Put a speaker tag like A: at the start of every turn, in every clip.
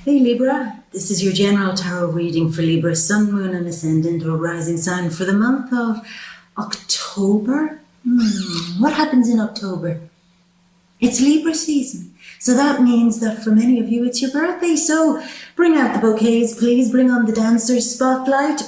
A: Hey Libra, this is your general tarot reading for Libra, Sun, Moon and Ascendant or Rising Sign for the month of October. What happens in October? It's Libra season. So that means that for many of you it's your birthday. So bring out the bouquets, please. Bring on the dancers spotlight.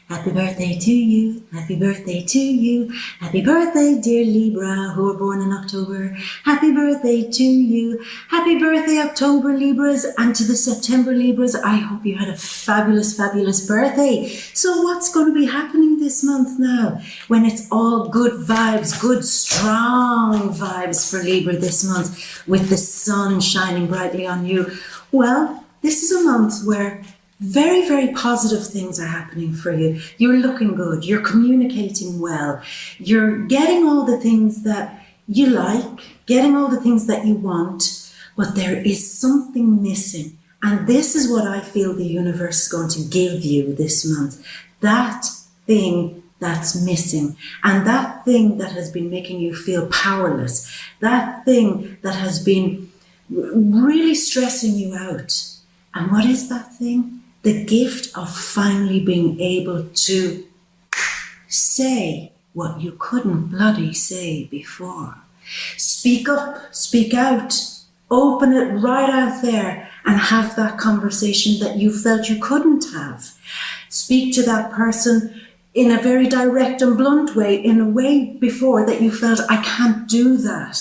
A: Happy birthday to you, happy birthday to you, happy birthday dear Libra who were born in October. Happy birthday to you, happy birthday October Libras, and to the September Libras, I hope you had a fabulous, fabulous birthday. So what's going to be happening this month now when it's all good vibes, good strong vibes for Libra this month with the sun shining brightly on you? Well, this is a month where very, very positive things are happening for you. You're looking good. You're communicating well. You're getting all the things that you like, getting all the things that you want, but there is something missing. And this is what I feel the universe is going to give you this month. That thing that's missing, and that thing that has been making you feel powerless, that thing that has been really stressing you out. And what is that thing? The gift of finally being able to say what you couldn't bloody say before. Speak up, speak out, open it right out there and have that conversation that you felt you couldn't have. Speak to that person in a very direct and blunt way, in a way before that you felt, I can't do that.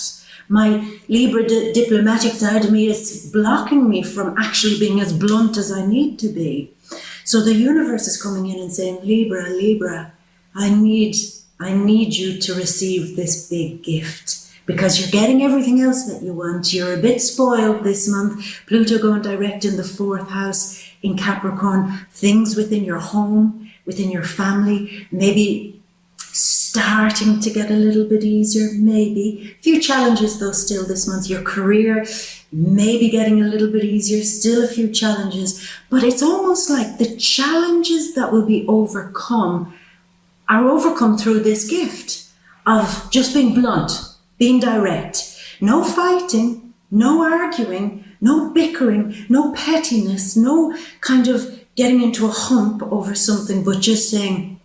A: My Libra diplomatic side of me is blocking me from actually being as blunt as I need to be. So the universe is coming in and saying, Libra, I need you to receive this big gift because you're getting everything else that you want. You're a bit spoiled this month. Pluto going direct in the 4th house in Capricorn. Things within your home, within your family, maybe starting to get a little bit easier, maybe. A few challenges though still this month. Your career, maybe getting a little bit easier, still a few challenges. But it's almost like the challenges that will be overcome are overcome through this gift of just being blunt, being direct. No fighting, no arguing, no bickering, no pettiness, no kind of getting into a hump over something, but just saying,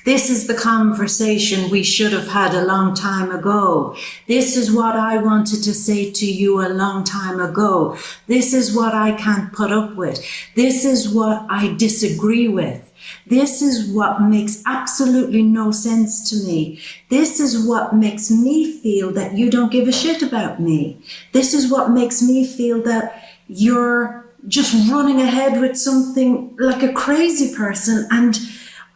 A: this is the conversation we should have had a long time ago. This is what I wanted to say to you a long time ago. This is what I can't put up with. This is what I disagree with. This is what makes absolutely no sense to me. This is what makes me feel that you don't give a shit about me. This is what makes me feel that you're just running ahead with something like a crazy person and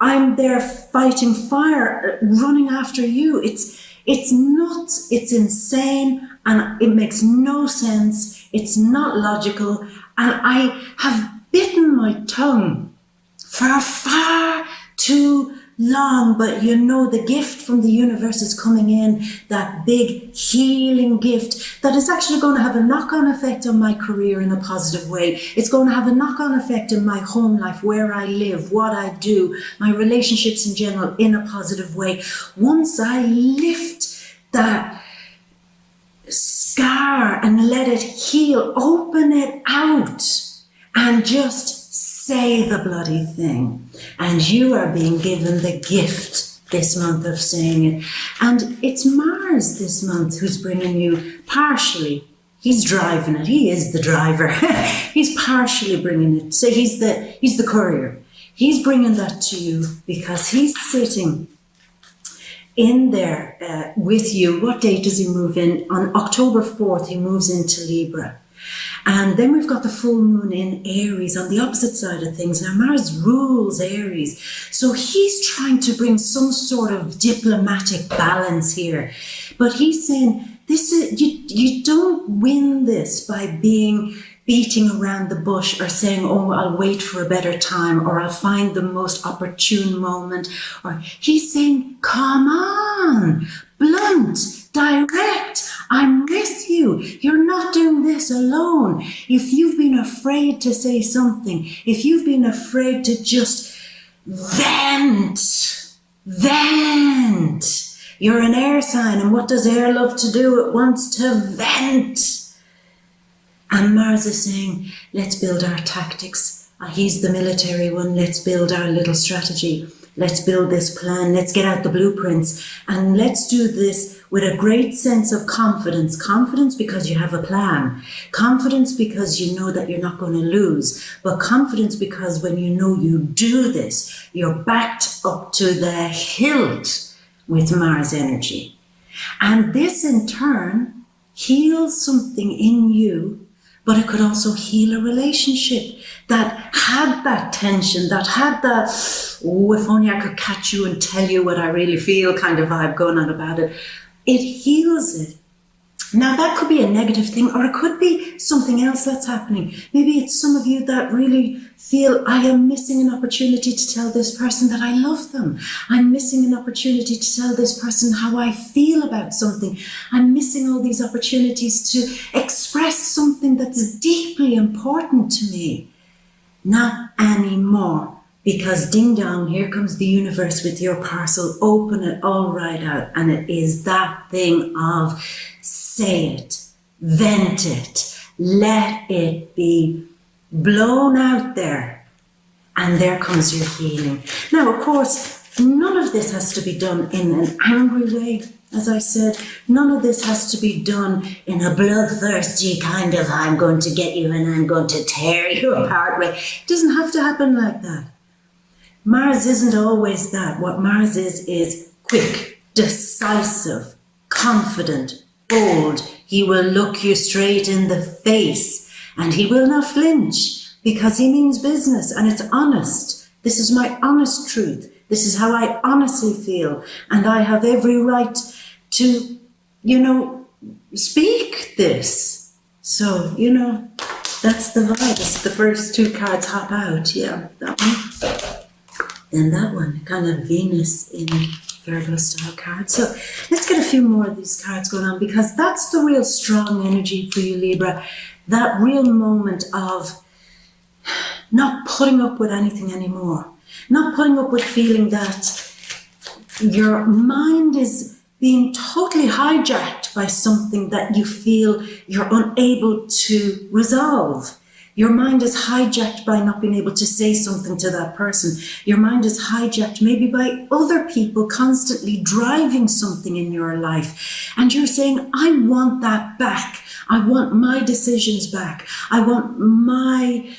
A: I'm there fighting fire, running after you. It's nuts, it's insane, and it makes no sense. It's not logical, and I have bitten my tongue for far too long, but you know the gift from the universe is coming in, that big healing gift that is actually going to have a knock-on effect on my career in a positive way. It's going to have a knock-on effect in my home life, where I live, what I do, my relationships in general in a positive way. Once I lift that scar and let it heal, open it out and just say the bloody thing. And you are being given the gift this month of saying it. And it's Mars this month who's bringing you partially. He's driving it. He is the driver. He's partially bringing it. So he's the courier. He's bringing that to you because he's sitting in there with you. What date does he move in? On October 4th, he moves into Libra. And then we've got the full moon in Aries on the opposite side of things. Now Mars rules Aries. So he's trying to bring some sort of diplomatic balance here. But he's saying, this is you don't win this by beating around the bush or saying, oh, I'll wait for a better time, or I'll find the most opportune moment. Or he's saying, come on, blunt, direct, I'm with you. You're not doing this alone. If you've been afraid to say something, if you've been afraid to just vent. You're an air sign, and what does air love to do? It wants to vent. And Mars is saying, let's build our tactics. He's the military one. Let's build our little strategy. Let's build this plan. Let's get out the blueprints. And let's do this with a great sense of confidence. Confidence because you have a plan. Confidence because you know that you're not going to lose. But confidence because when you know you do this, you're backed up to the hilt with Mars energy. And this in turn heals something in you, but it could also heal a relationship that had that tension, that had that, oh, if only I could catch you and tell you what I really feel kind of vibe going on about it. It heals it. Now that could be a negative thing, or it could be something else that's happening. Maybe it's some of you that really feel, I am missing an opportunity to tell this person that I love them. I'm missing an opportunity to tell this person how I feel about something. I'm missing all these opportunities to express something that's deeply important to me. Not anymore. Because ding dong, here comes the universe with your parcel. Open it all right out. And it is that thing of say it, vent it, let it be blown out there. And there comes your healing. Now, of course, none of this has to be done in an angry way. As I said, none of this has to be done in a bloodthirsty kind of, I'm going to get you and I'm going to tear you apart way. It doesn't have to happen like that. Mars isn't always that. What Mars is quick, decisive, confident, bold. He will look you straight in the face and he will not flinch because he means business and it's honest. This is my honest truth. This is how I honestly feel. And I have every right to, speak this. So, that's the vibe. It's the first two cards hop out. Yeah, that one. And that one, kind of Venus in Virgo style card. So let's get a few more of these cards going on because that's the real strong energy for you, Libra. That real moment of not putting up with anything anymore. Not putting up with feeling that your mind is being totally hijacked by something that you feel you're unable to resolve. Your mind is hijacked by not being able to say something to that person. Your mind is hijacked maybe by other people constantly driving something in your life. And you're saying, I want that back. I want my decisions back. I want my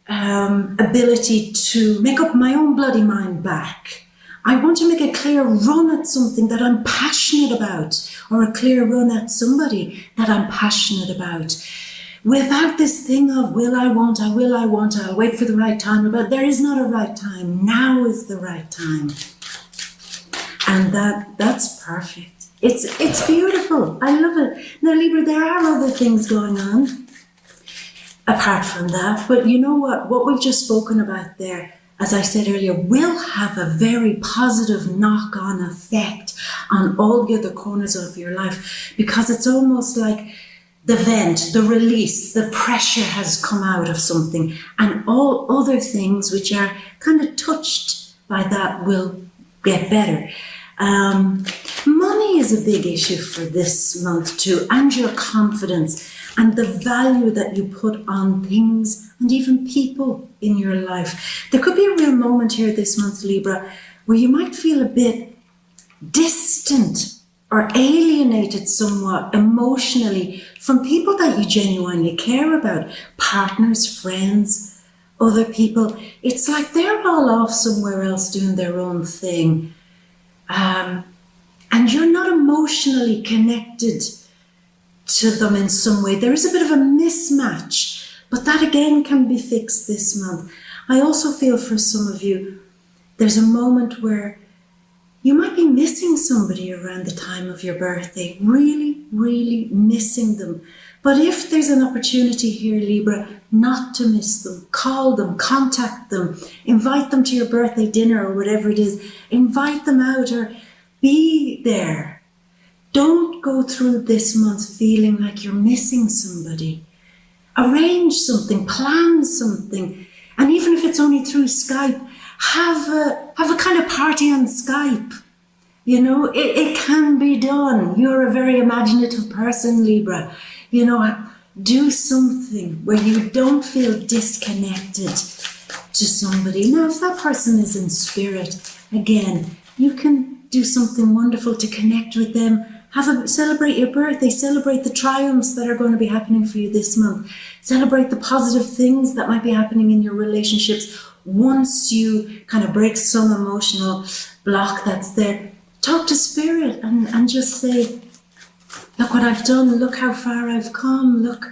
A: ability to make up my own bloody mind back. I want to make a clear run at something that I'm passionate about, or a clear run at somebody that I'm passionate about. Without this thing of will I, won't I, I'll wait for the right time. But there is not a right time. Now is the right time. And that's perfect. It's beautiful. I love it. Now, Libra, there are other things going on apart from that. But you know what? What we've just spoken about there, as I said earlier, will have a very positive knock-on effect on all the other corners of your life, because it's almost like the vent, the release, the pressure has come out of something, and all other things which are kind of touched by that will get better. Money is a big issue for this month too, and your confidence and the value that you put on things and even people in your life. There could be a real moment here this month, Libra, where you might feel a bit distant or alienated somewhat emotionally from people that you genuinely care about, partners, friends, other people. It's like they're all off somewhere else doing their own thing. And you're not emotionally connected to them in some way. There is a bit of a mismatch, but that again can be fixed this month. I also feel for some of you, there's a moment where you might be missing somebody around the time of your birthday, really, really missing them. But if there's an opportunity here, Libra, not to miss them, call them, contact them, invite them to your birthday dinner or whatever it is, invite them out or be there. Don't go through this month feeling like you're missing somebody. Arrange something, plan something, and even if it's only through Skype, have a kind of party on Skype. It can be done. You're a very imaginative person, Libra. do something where you don't feel disconnected to somebody. Now, if that person is in spirit, again, you can do something wonderful to connect with them. Celebrate your birthday, celebrate the triumphs that are going to be happening for you this month. Celebrate the positive things that might be happening in your relationships. Once you kind of break some emotional block that's there, talk to spirit and just say, look what I've done, look how far I've come, look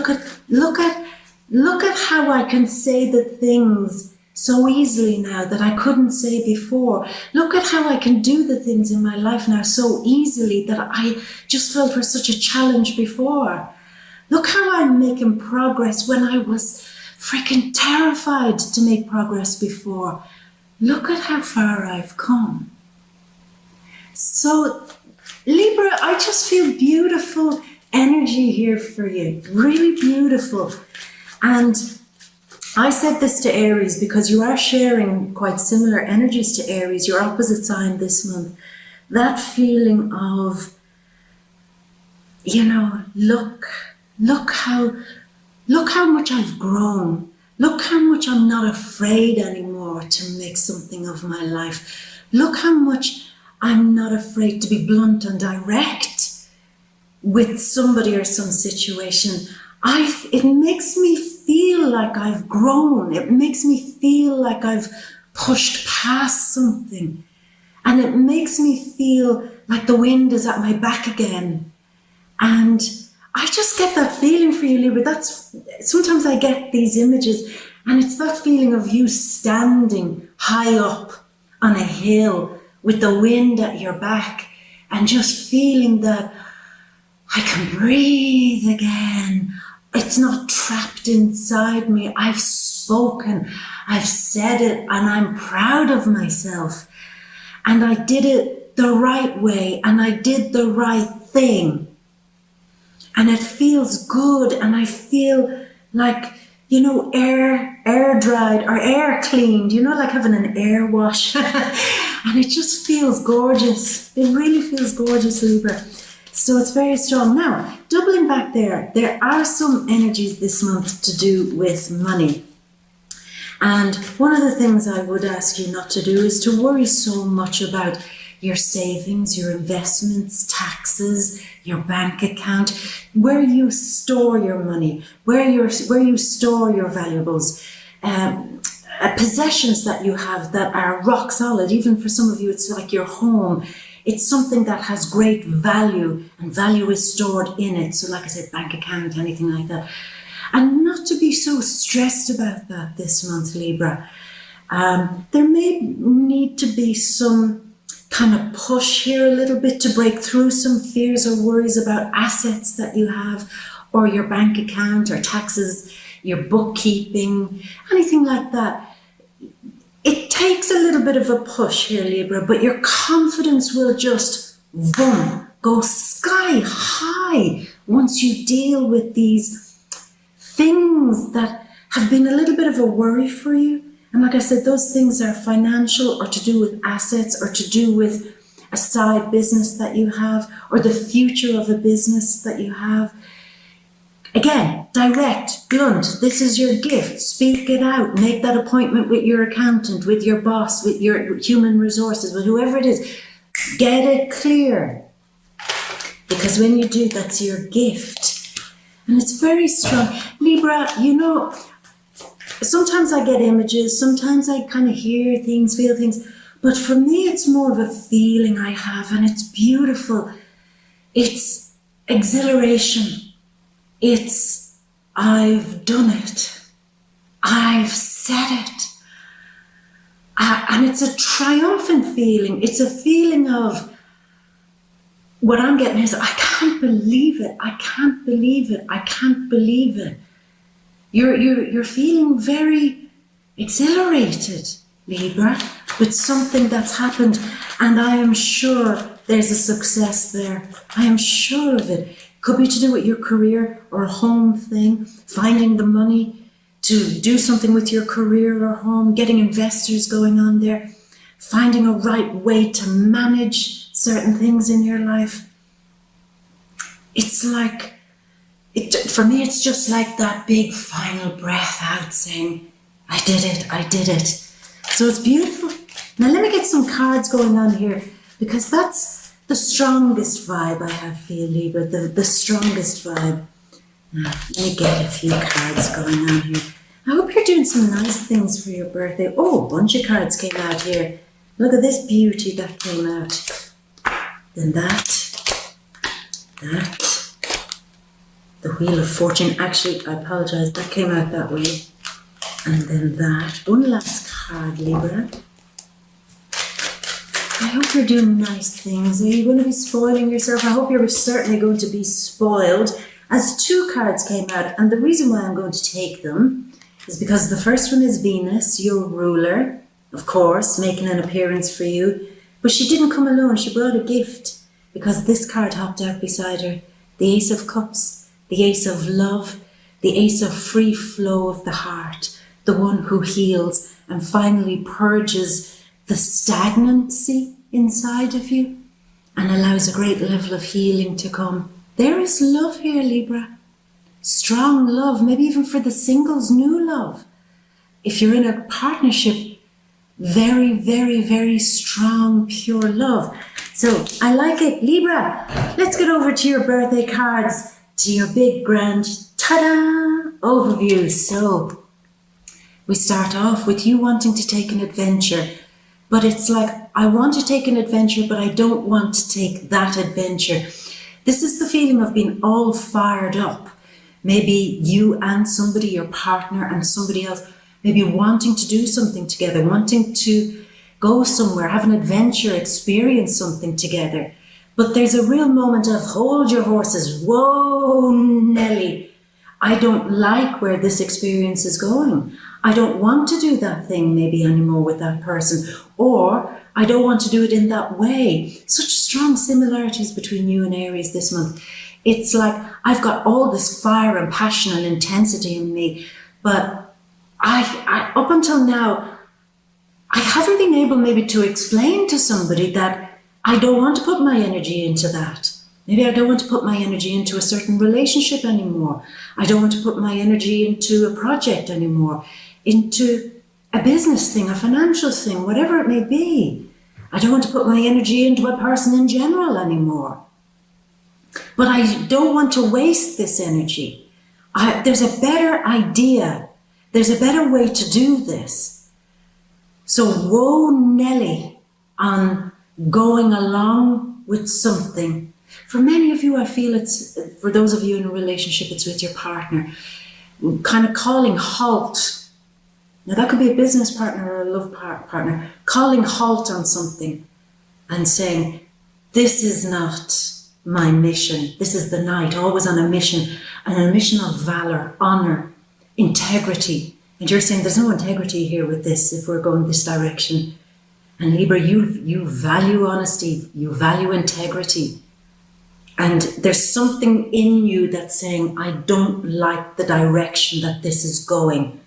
A: at how I can say the things so easily now that I couldn't say before. Look at how I can do the things in my life now so easily that I just felt were such a challenge before. Look how I'm making progress when I was freaking terrified to make progress before. Look at how far I've come. So, Libra, I just feel beautiful energy here for you. Really beautiful. And I said this to Aries because you are sharing quite similar energies to Aries, your opposite sign this month. That feeling of, look how much I've grown. Look how much I'm not afraid anymore to make something of my life. Look how much I'm not afraid to be blunt and direct with somebody or some situation. It makes me feel like I've grown. It makes me feel like I've pushed past something. And it makes me feel like the wind is at my back again. And I just get that feeling for you, Libra. Sometimes I get these images and it's that feeling of you standing high up on a hill with the wind at your back and just feeling that I can breathe again. It's not trapped inside me. I've spoken, I've said it, and I'm proud of myself. And I did it the right way, and I did the right thing. And it feels good, and I feel like, air dried or air cleaned, like having an air wash. And it just feels gorgeous. It really feels gorgeous, Libra. So it's very strong. Now, doubling back there are some energies this month to do with money. And one of the things I would ask you not to do is to worry so much about your savings, your investments, taxes, your bank account, where you store your money, where you store your valuables, possessions that you have that are rock solid. Even for some of you, it's like your home. It's something that has great value, and value is stored in it. So like I said, bank account, anything like that. And not to be so stressed about that this month, Libra. There may need to be some kind of push here a little bit to break through some fears or worries about assets that you have, or your bank account, or taxes, your bookkeeping, anything like that. It takes a little bit of a push here, Libra, but your confidence will just, boom, go sky high once you deal with these things that have been a little bit of a worry for you. And like I said, those things are financial, or to do with assets, or to do with a side business that you have, or the future of a business that you have. Again, direct, blunt, this is your gift. Speak it out. Make that appointment with your accountant, with your boss, with your human resources, with whoever it is. Get it clear. Because when you do, that's your gift. And it's very strong. Libra, sometimes I get images, sometimes I kind of hear things, feel things. But for me, it's more of a feeling I have, and it's beautiful. It's exhilaration. It's, I've done it. I've said it. And it's a triumphant feeling. It's a feeling of, what I'm getting is, I can't believe it. I can't believe it. I can't believe it. You're feeling very exhilarated, Libra, with something that's happened. And I am sure there's a success there. I am sure of it. Could be to do with your career or a home thing, finding the money to do something with your career or home, getting investors going on there, finding a right way to manage certain things in your life. It's For me, it's just like that big final breath out saying, I did it. So it's beautiful. Now let me get some cards going on here, because that's the strongest vibe I have for you, Libra, the strongest vibe. Now, let me get a few cards going on here. I hope you're doing some nice things for your birthday. Oh, a bunch of cards came out here. Look at this beauty that came out. Then that. The Wheel of Fortune. Actually, I apologize, that came out that way. And then that. One last card, Libra. I hope you're doing nice things. Are you going to be spoiling yourself? I hope you're certainly going to be spoiled. As two cards came out, and the reason why I'm going to take them is because the first one is Venus, your ruler, of course, making an appearance for you. But she didn't come alone, she brought a gift, because this card hopped out beside her. The Ace of Cups, the Ace of Love, the Ace of free flow of the heart, the one who heals and finally purges the stagnancy inside of you and allows a great level of healing to come. There is love here, Libra. Strong love, maybe even for the singles, new love. If you're in a partnership, very, very, very strong, pure love. So I like it. Libra, let's get over to your birthday cards, to your big grand, ta-da, overview. So we start off with you wanting to take an adventure, but it's like, I want to take an adventure, but I don't want to take that adventure. This is the feeling of being all fired up. Maybe you and somebody, your partner and somebody else, maybe wanting to do something together, wanting to go somewhere, have an adventure, experience something together. But there's a real moment of hold your horses. Whoa, Nelly, I don't like where this experience is going. I don't want to do that thing maybe anymore with that person, or I don't want to do it in that way. Such strong similarities between you and Aries this month. It's like I've got all this fire and passion and intensity in me, but I up until now, I haven't been able maybe to explain to somebody that I don't want to put my energy into that. Maybe I don't want to put my energy into a certain relationship anymore. I don't want to put my energy into a project anymore, into a business thing, a financial thing, whatever it may be. I don't want to put my energy into a person in general anymore. But I don't want to waste this energy. There's a better idea. There's a better way to do this. So whoa, Nelly, on going along with something. For many of you, I feel it's, for those of you in a relationship, it's with your partner, kind of calling halt. Now that could be a business partner or a love partner, calling halt on something and saying, this is not my mission. This is the knight, always on a mission, and a mission of valor, honor, integrity. And you're saying there's no integrity here with this if we're going this direction. And Libra, you value honesty, you value integrity. And there's something in you that's saying, I don't like the direction that this is going.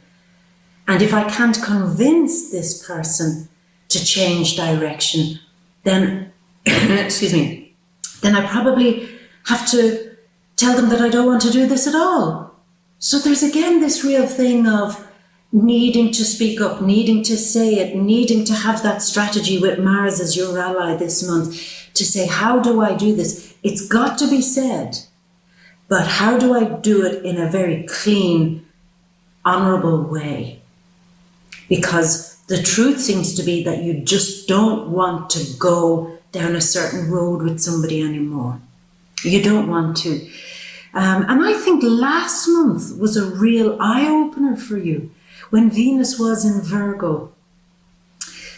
A: And if I can't convince this person to change direction, then, excuse me, then I probably have to tell them that I don't want to do this at all. So there's again this real thing of needing to speak up, needing to say it, needing to have that strategy with Mars as your ally this month to say, how do I do this? It's got to be said, but how do I do it in a very clean, honorable way? Because the truth seems to be that you just don't want to go down a certain road with somebody anymore. You don't want to. And I think last month was a real eye-opener for you. When Venus was in Virgo,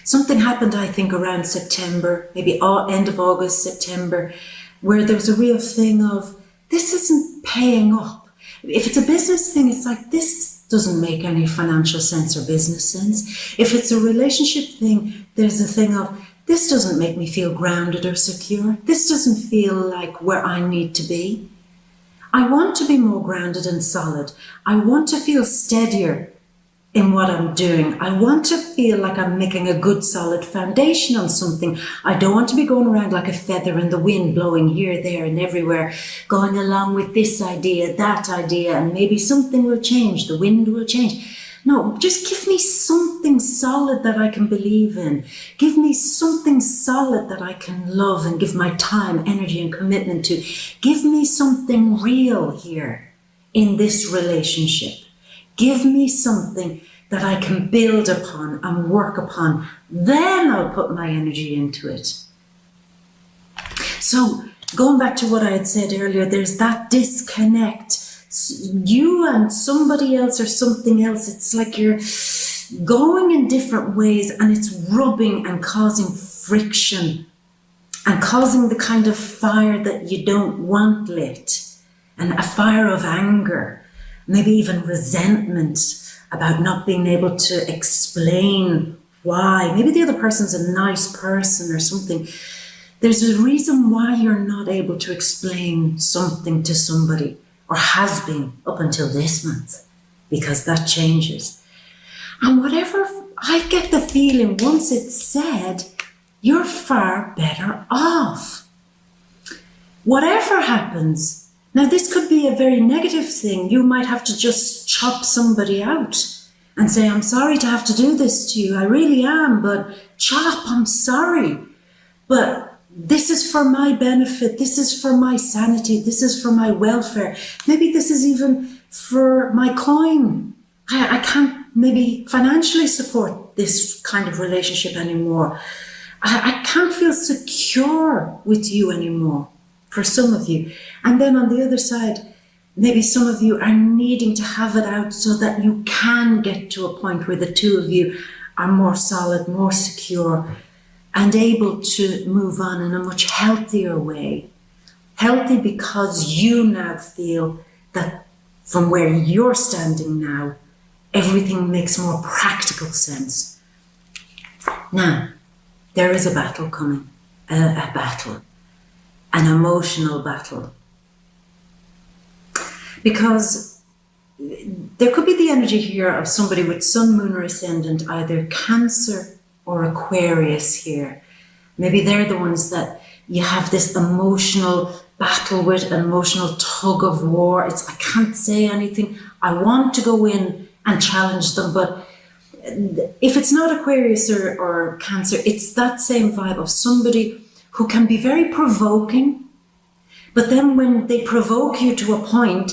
A: something happened, I think, around September, maybe end of August, September, where there was a real thing of, this isn't paying up. If it's a business thing, it's like, this doesn't make any financial sense or business sense. If it's a relationship thing, there's a thing of, this doesn't make me feel grounded or secure. This doesn't feel like where I need to be. I want to be more grounded and solid. I want to feel steadier in what I'm doing. I want to feel like I'm making a good solid foundation on something. I don't want to be going around like a feather in the wind, blowing here, there and everywhere, going along with this idea, that idea, and maybe something will change, the wind will change. No, just give me something solid that I can believe in. Give me something solid that I can love and give my time, energy and commitment to. Give me something real here in this relationship. Give me something that I can build upon and work upon. Then I'll put my energy into it. So going back to what I had said earlier, there's that disconnect. You and somebody else or something else, it's like you're going in different ways and it's rubbing and causing friction and causing the kind of fire that you don't want lit, and a fire of anger. Maybe even resentment about not being able to explain why. Maybe the other person's a nice person or something. There's a reason why you're not able to explain something to somebody, or has been up until this month, because that changes. And whatever, I get the feeling once it's said, you're far better off. Whatever happens. Now, this could be a very negative thing. You might have to just chop somebody out and say, I'm sorry to have to do this to you. I really am, but chop, I'm sorry. But this is for my benefit. This is for my sanity. This is for my welfare. Maybe this is even for my coin. I can't maybe financially support this kind of relationship anymore. I can't feel secure with you anymore. For some of you. And then on the other side, maybe some of you are needing to have it out so that you can get to a point where the two of you are more solid, more secure, and able to move on in a much healthier way. Healthy because you now feel that from where you're standing now, everything makes more practical sense. Now, there is a battle coming, a battle. An emotional battle. Because there could be the energy here of somebody with Sun, Moon or Ascendant, either Cancer or Aquarius here. Maybe they're the ones that you have this emotional battle with, an emotional tug of war. It's, I can't say anything. I want to go in and challenge them, but if it's not Aquarius or Cancer, it's that same vibe of somebody who can be very provoking, but then when they provoke you to a point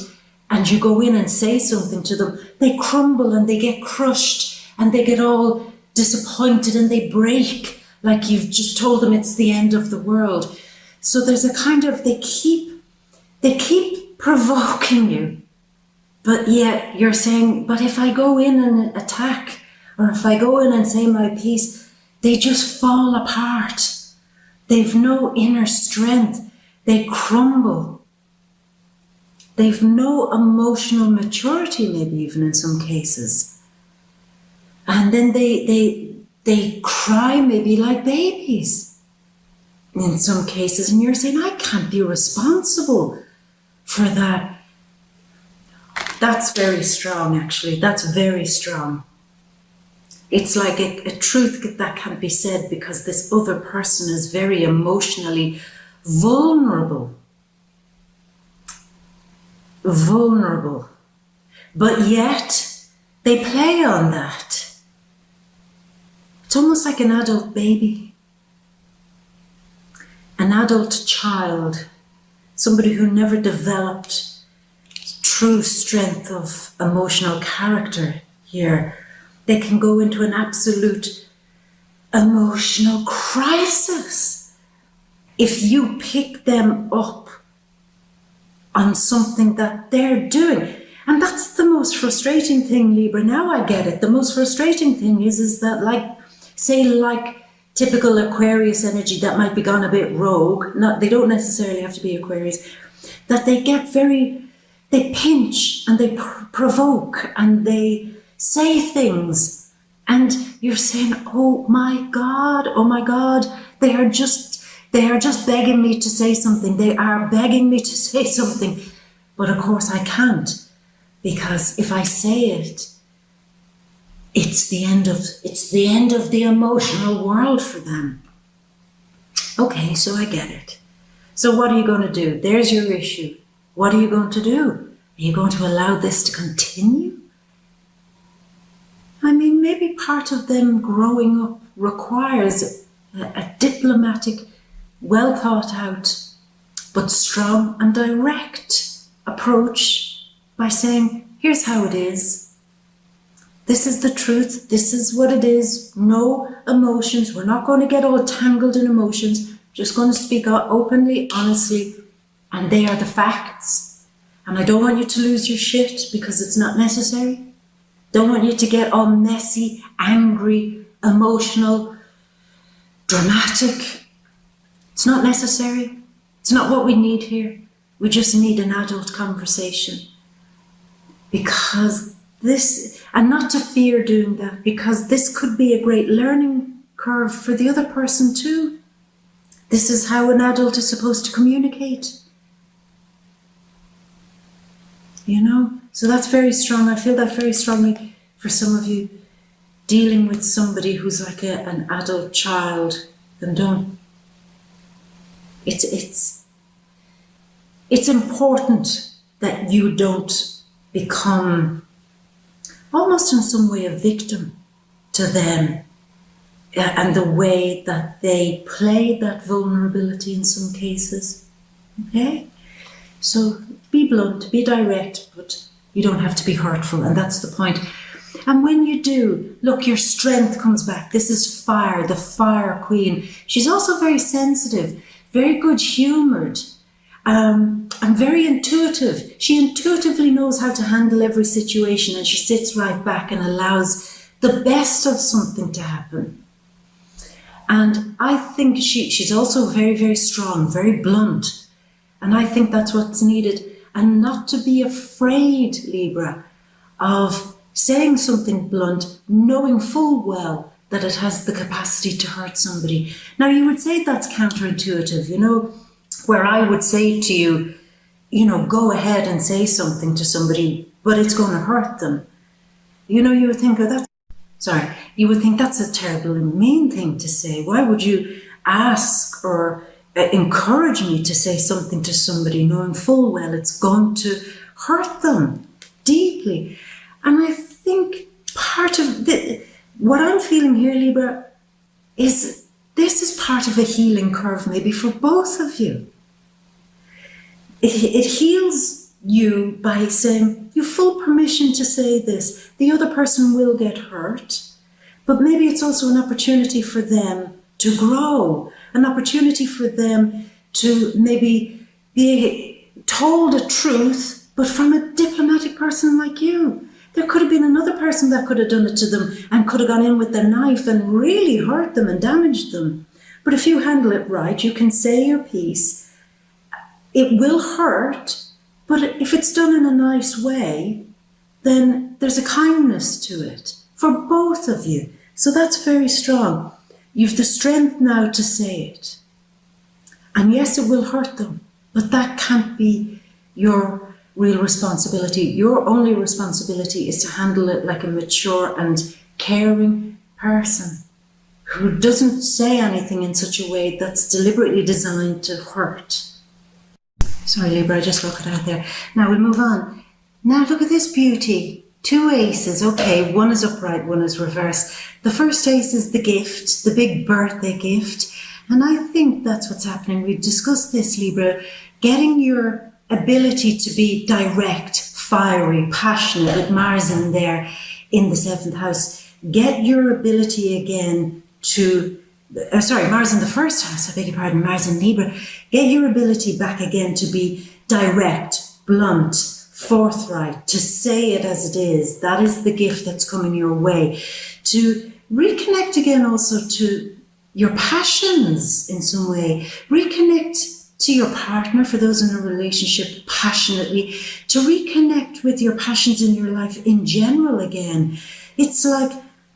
A: and you go in and say something to them, they crumble and they get crushed and they get all disappointed and they break like you've just told them it's the end of the world. So there's a kind of, they keep provoking you, but yet you're saying, but if I go in and attack, or if I go in and say my piece, they just fall apart. They've no inner strength. They crumble. They've no emotional maturity, maybe even in some cases. And then they cry maybe like babies in some cases. And you're saying, I can't be responsible for that. That's very strong, actually. That's very strong. It's like a truth that can't be said because this other person is very emotionally vulnerable. Vulnerable. But yet, they play on that. It's almost like an adult baby. An adult child. Somebody who never developed true strength of emotional character here. They can go into an absolute emotional crisis if you pick them up on something that they're doing. And that's the most frustrating thing, Libra. Now I get it. The most frustrating thing is that, like, say, like typical Aquarius energy that might be gone a bit rogue, they don't necessarily have to be Aquarius, that they get they pinch and they provoke and they say things, and you're saying, oh my God, they are just begging me to say something. They are begging me to say something. But of course I can't, because if I say it, it's the end of the emotional world for them. Okay, so I get it. So what are you going to do? There's your issue. What are you going to do? Are you going to allow this to continue? I mean, maybe part of them growing up requires a diplomatic, well thought out, but strong and direct approach by saying, here's how it is. This is the truth. This is what it is. No emotions. We're not going to get all tangled in emotions. We're just going to speak openly, honestly, and they are the facts. And I don't want you to lose your shit because it's not necessary. Don't want you to get all messy, angry, emotional, dramatic. It's not necessary. It's not what we need here. We just need an adult conversation. Because this, and not to fear doing that, because this could be a great learning curve for the other person too. This is how an adult is supposed to communicate. You know? So that's very strong. I feel that very strongly for some of you dealing with somebody who's like an adult child. Then don't. It's important that you don't become almost in some way a victim to them and the way that they play that vulnerability in some cases. Okay? So be blunt, be direct, but you don't have to be hurtful, and that's the point. And when you do, look, your strength comes back. This is fire, the fire queen. She's also very sensitive, very good-humoured, and very intuitive. She intuitively knows how to handle every situation, and she sits right back and allows the best of something to happen. And I think she's also very, very strong, very blunt. And I think that's what's needed. And not to be afraid, Libra, of saying something blunt, knowing full well that it has the capacity to hurt somebody. Now, you would say that's counterintuitive, you know, where I would say to you, you know, go ahead and say something to somebody, but it's going to hurt them. You know, you would think, you would think that's a terrible and mean thing to say. Why would you ask or encourage me to say something to somebody knowing full well it's going to hurt them deeply? And I think part of what I'm feeling here, Libra, is this is part of a healing curve maybe for both of you. It heals you by saying, you have full permission to say this. The other person will get hurt, but maybe it's also an opportunity for them to grow, an opportunity for them to maybe be told a truth, but from a diplomatic person like you. There could have been another person that could have done it to them and could have gone in with their knife and really hurt them and damaged them. But if you handle it right, you can say your piece. It will hurt, but if it's done in a nice way, then there's a kindness to it for both of you. So that's very strong. You've the strength now to say it. And yes, it will hurt them, but that can't be your real responsibility. Your only responsibility is to handle it like a mature and caring person who doesn't say anything in such a way that's deliberately designed to hurt. Sorry, Libra, I just looked out there. Now we'll move on. Now look at this beauty. 2 aces. Okay, one is upright, one is reverse. The first ace is the gift, the big birthday gift. And I think that's what's happening. We've discussed this, Libra. Getting your ability to be direct, fiery, passionate, with Mars in there in the 7th house. Get your ability again to, Mars in the 1st house, I beg your pardon, Mars in Libra. Get your ability back again to be direct, blunt, forthright, to say it as it is. That is the gift that's coming your way. To reconnect again also to your passions in some way. Reconnect to your partner, for those in a relationship, passionately. To reconnect with your passions in your life in general again. It's like,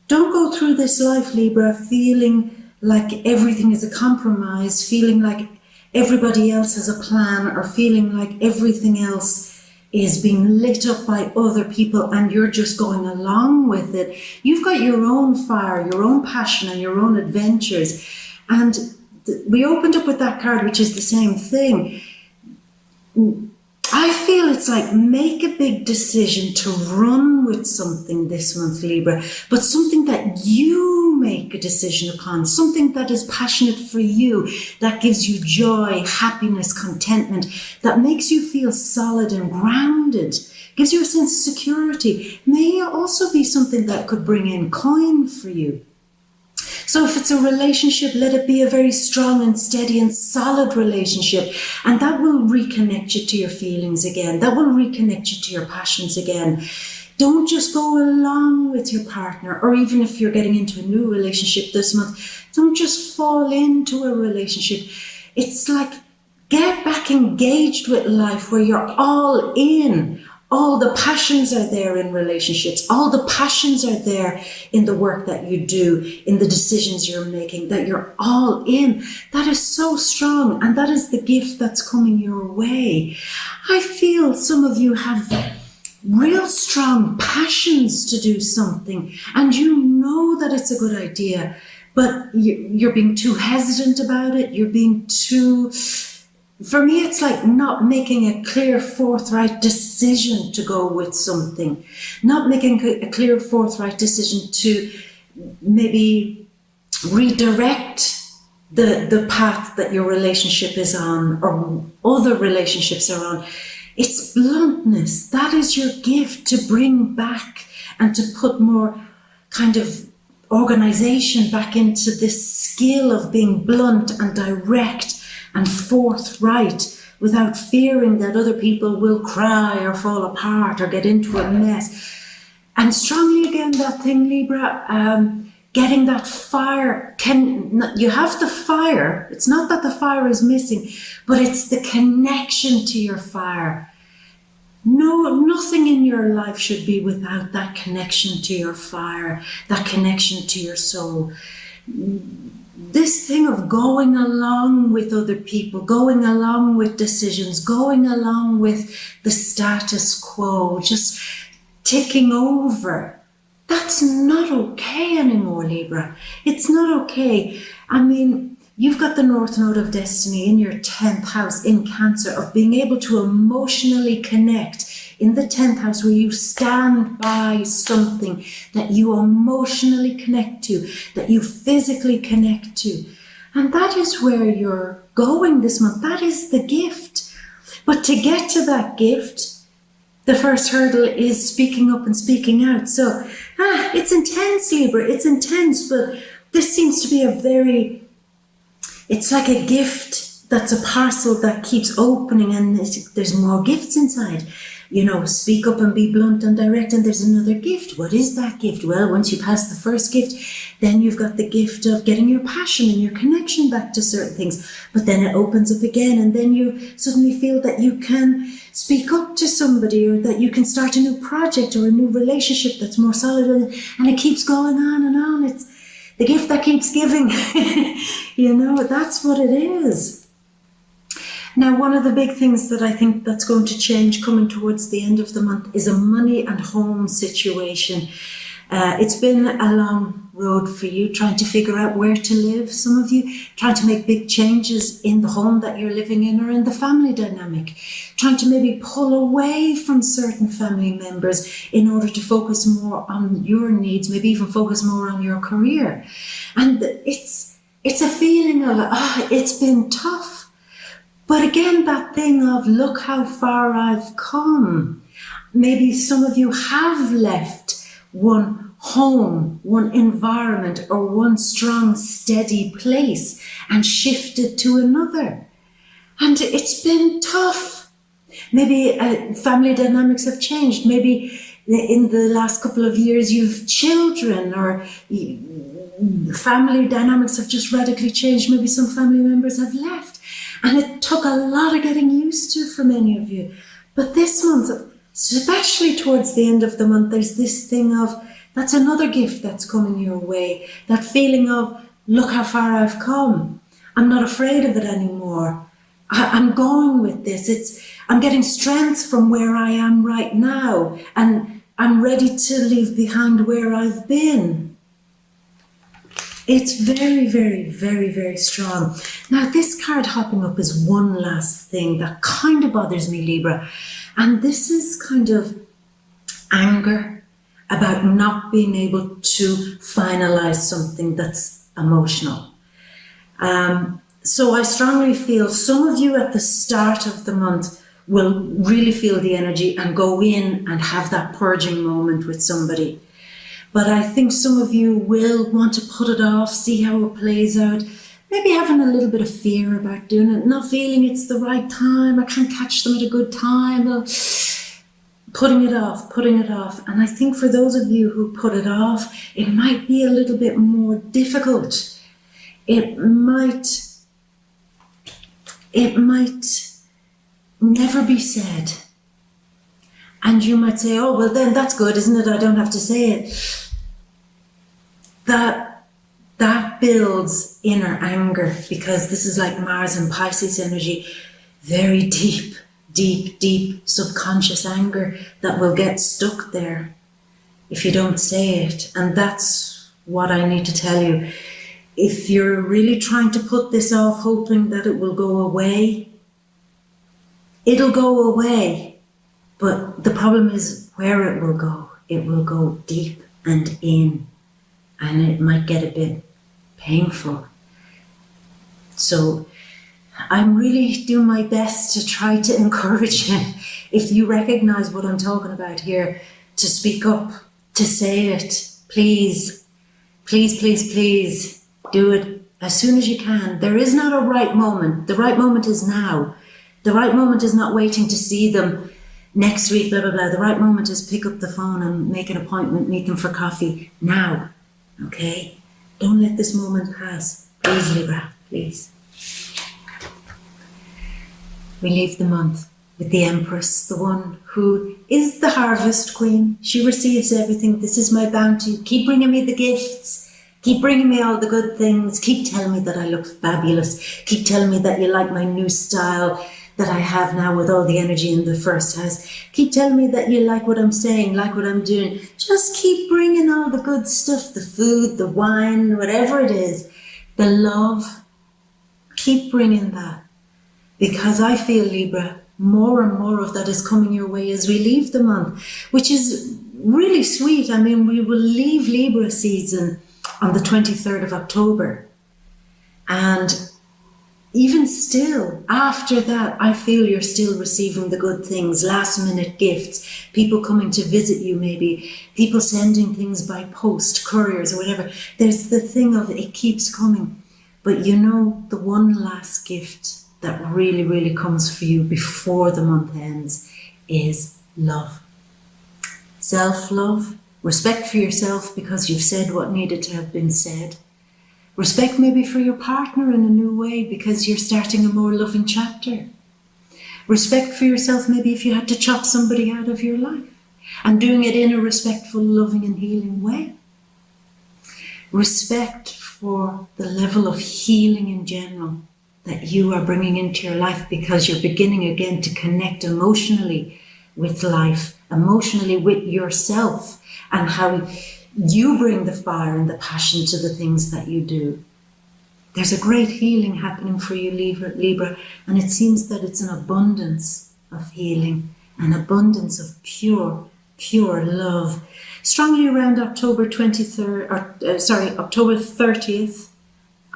A: don't go through this life, Libra, feeling like everything is a compromise, feeling like everybody else has a plan, or feeling like everything else is being lit up by other people and you're just going along with it. You've got your own fire, your own passion and your own adventures. And we opened up with that card, which is the same thing. I feel it's like make a big decision to run with something this month, Libra, but something that you make a decision upon, something that is passionate for you, that gives you joy, happiness, contentment, that makes you feel solid and grounded, gives you a sense of security. May also be something that could bring in coin for you. So if it's a relationship, let it be a very strong and steady and solid relationship. And that will reconnect you to your feelings again. That will reconnect you to your passions again. Don't just go along with your partner, or even if you're getting into a new relationship this month, don't just fall into a relationship. It's like get back engaged with life where you're all in. All the passions are there in relationships. All the passions are there in the work that you do, in the decisions you're making, that you're all in. That is so strong. And that is the gift that's coming your way. I feel some of you have real strong passions to do something and you know that it's a good idea, but you're being too hesitant about it. You're being too... For me, it's like not making a clear, forthright decision to go with something. Not making a clear, forthright decision to maybe redirect the path that your relationship is on or other relationships are on. It's bluntness. That is your gift, to bring back and to put more kind of organization back into this skill of being blunt and direct and forthright without fearing that other people will cry or fall apart or get into a mess. And strongly again, that thing, Libra, getting that fire. You have the fire. It's not that the fire is missing, but it's the connection to your fire. No, nothing in your life should be without that connection to your fire, that connection to your soul. This thing of going along with other people, going along with decisions, going along with the status quo, just ticking over, that's not okay anymore, Libra. It's not okay. I mean, you've got the North Node of Destiny in your 10th house in Cancer, of being able to emotionally connect in the 10th house, where you stand by something that you emotionally connect to, that you physically connect to. And that is where you're going this month. That is the gift. But to get to that gift, the first hurdle is speaking up and speaking out. So, it's intense, Libra. It's intense, but this seems to be it's like a gift that's a parcel that keeps opening, and there's more gifts inside. You know, speak up and be blunt and direct, and there's another gift. What is that gift? Well, once you pass the first gift, then you've got the gift of getting your passion and your connection back to certain things. But then it opens up again, and then you suddenly feel that you can speak up to somebody, or that you can start a new project or a new relationship that's more solid, and it keeps going on and on. It's the gift that keeps giving. You know, that's what it is. Now, one of the big things that I think that's going to change coming towards the end of the month is a money and home situation. It's been a long road for you, trying to figure out where to live. Some of you trying to make big changes in the home that you're living in, or in the family dynamic, trying to maybe pull away from certain family members in order to focus more on your needs, maybe even focus more on your career. And it's a feeling of, it's been tough. But again, that thing of, look how far I've come. Maybe some of you have left one home, one environment, or one strong, steady place and shifted to another. And it's been tough. Maybe family dynamics have changed. Maybe in the last couple of years you've children, or family dynamics have just radically changed. Maybe some family members have left. And it took a lot of getting used to for many of you. But this month, especially towards the end of the month, there's this thing of, that's another gift that's coming your way. That feeling of, look how far I've come. I'm not afraid of it anymore. I'm going with this. I'm getting strength from where I am right now, and I'm ready to leave behind where I've been. It's very, very, very, very strong. Now, this card hopping up is one last thing that kind of bothers me, Libra. And this is kind of anger about not being able to finalize something that's emotional. So I strongly feel some of you at the start of the month will really feel the energy and go in and have that purging moment with somebody. But I think some of you will want to put it off, see how it plays out, maybe having a little bit of fear about doing it, not feeling it's the right time, I can't catch them at a good time, putting it off. And I think for those of you who put it off, it might be a little bit more difficult. It might never be said. And you might say, oh, well then that's good, isn't it? I don't have to say it. That builds inner anger, because this is like Mars and Pisces energy, very deep, deep, deep subconscious anger that will get stuck there if you don't say it. And that's what I need to tell you. If you're really trying to put this off, hoping that it will go away, it'll go away. But the problem is where it will go. It will go deep and in, and it might get a bit painful. So I'm really doing my best to try to encourage you, if you recognize what I'm talking about here, to speak up, to say it. Please, please, please, please do it as soon as you can. There is not a right moment. The right moment is now. The right moment is not waiting to see them next week, blah, blah, blah. The right moment is pick up the phone and make an appointment, meet them for coffee now. Okay? Don't let this moment pass. Please, Libra, please. We leave the month with the Empress, the one who is the harvest queen. She receives everything. This is my bounty. Keep bringing me the gifts. Keep bringing me all the good things. Keep telling me that I look fabulous. Keep telling me that you like my new style that I have now with all the energy in the first house. Keep telling me that you like what I'm saying, like what I'm doing. Just keep bringing all the good stuff, the food, the wine, whatever it is, the love. Keep bringing that. Because I feel, Libra, more and more of that is coming your way as we leave the month, which is really sweet. I mean, we will leave Libra season on the 23rd of October. And even still, after that, I feel you're still receiving the good things, last minute gifts, people coming to visit you maybe, people sending things by post, couriers or whatever. There's the thing of it keeps coming. But you know, the one last gift that really, really comes for you before the month ends is love. Self-love, respect for yourself because you've said what needed to have been said. Respect maybe for your partner in a new way because you're starting a more loving chapter. Respect for yourself maybe if you had to chop somebody out of your life and doing it in a respectful, loving and healing way. Respect for the level of healing in general that you are bringing into your life because you're beginning again to connect emotionally with life, emotionally with yourself, and how you bring the fire and the passion to the things that you do. There's a great healing happening for you, Libra, and it seems that it's an abundance of healing, an abundance of pure, pure love. Strongly around October 30th,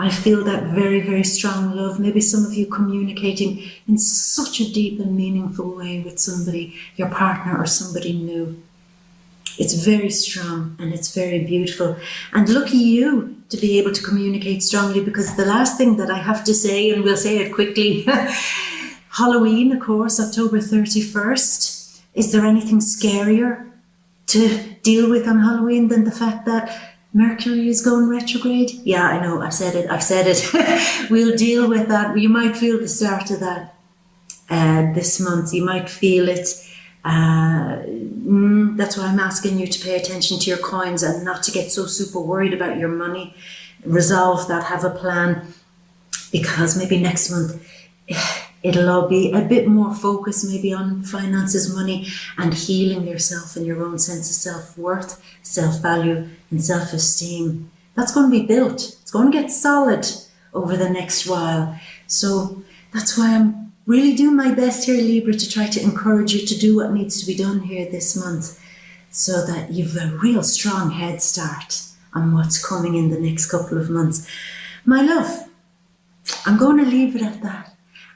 A: I feel that very, very strong love. Maybe some of you communicating in such a deep and meaningful way with somebody, your partner or somebody new. It's very strong and it's very beautiful. And lucky you to be able to communicate strongly, because the last thing that I have to say, and we'll say it quickly, Halloween, of course, October 31st. Is there anything scarier to deal with on Halloween than the fact that Mercury is going retrograde? Yeah, I know, I've said it. We'll deal with that. You might feel the start of that this month. You might feel it. That's why I'm asking you to pay attention to your coins and not to get so super worried about your money. Resolve that, have a plan, because maybe next month It'll all be a bit more focused maybe on finances, money, and healing yourself and your own sense of self-worth, self-value, and self-esteem. That's going to be built. It's going to get solid over the next while. So that's why I'm really doing my best here, Libra, to try to encourage you to do what needs to be done here this month so that you've a real strong head start on what's coming in the next couple of months. My love, I'm going to leave it at that.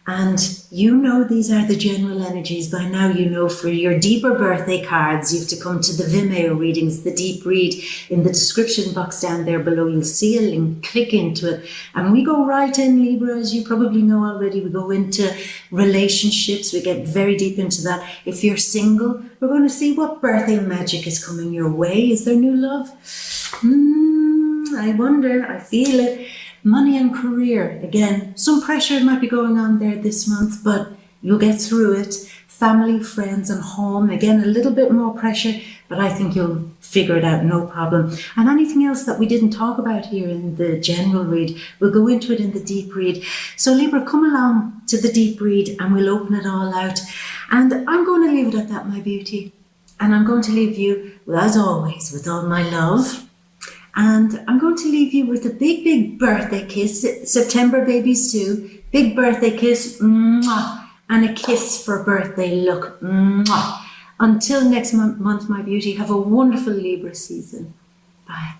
A: And you know these are the general energies. By now you know for your deeper birthday cards, you have to come to the Vimeo readings, the deep read. In the description box down there below, you'll see a link, click into it. And we go right in, Libra, as you probably know already. We go into relationships, we get very deep into that. If you're single, we're going to see what birthday magic is coming your way. Is there new love? I wonder, I feel it. Money and career, again, some pressure might be going on there this month, but you'll get through it. Family, friends and home, again, a little bit more pressure, but I think you'll figure it out, no problem. And anything else that we didn't talk about here in the general read, we'll go into it in the deep read. So Libra, come along to the deep read and we'll open it all out. And I'm going to leave it at that, my beauty. And I'm going to leave you, well, as always, with all my love. And I'm going to leave you with a big, big birthday kiss. September babies too. Big birthday kiss. Mwah, and a kiss for birthday look. Mwah. Until next month, my beauty, have a wonderful Libra season. Bye.